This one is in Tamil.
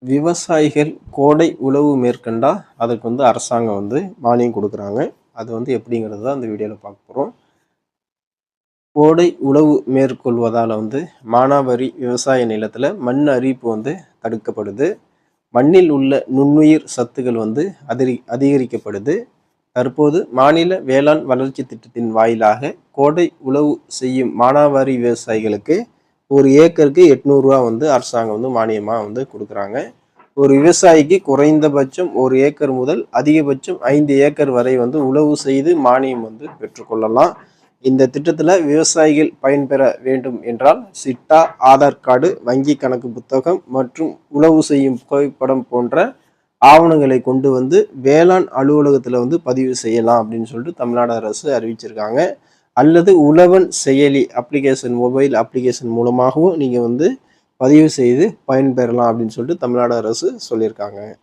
விவசாயிகள் கோடை உழவு மேற்கொண்டா அதுக்கு அரசாங்கம் மானியம் கொடுக்குறாங்க. அது எப்படிங்கிறது தான் அந்த வீடியோவில் பார்க்க போகிறோம். கோடை உழவு மேற்கொள்வதால் மானாவாரி விவசாய நிலத்தில் மண் அரிப்பு தடுக்கப்படுது. மண்ணில் உள்ள நுண்ணுயிர் சத்துக்கள் அதிகரிக்கப்படுது. தற்போது மாநில வேளாண் வளர்ச்சி திட்டத்தின் வாயிலாக கோடை உழவு செய்யும் மானாவாரி விவசாயிகளுக்கு ஒரு ஏக்கருக்கு 800 ரூபா அரசாங்கம் மானியமாக கொடுக்குறாங்க. ஒரு விவசாயிக்கு குறைந்தபட்சம் 1 ஏக்கர் முதல் அதிகபட்சம் 5 ஏக்கர் வரை உழவு செய்து மானியம் பெற்றுக்கொள்ளலாம். இந்த திட்டத்தில் விவசாயிகள் பயன்பெற வேண்டும் என்றால் சிட்டா, ஆதார் கார்டு, வங்கி கணக்கு புத்தகம் மற்றும் உழவு செய்யும் புகைப்படம் போன்ற ஆவணங்களை கொண்டு வேளாண் அலுவலகத்தில் பதிவு செய்யலாம் அப்படின்னு சொல்லிட்டு தமிழ்நாடு அரசு அறிவிச்சிருக்காங்க. அல்லது உழவன் செயலி அப்ளிகேஷன், மொபைல் அப்ளிகேஷன் மூலமாகவும் நீங்கள் பதிவு செய்து பயன்பெறலாம் அப்படின்னு சொல்லிட்டு தமிழ்நாடு அரசு சொல்லியிருக்காங்க.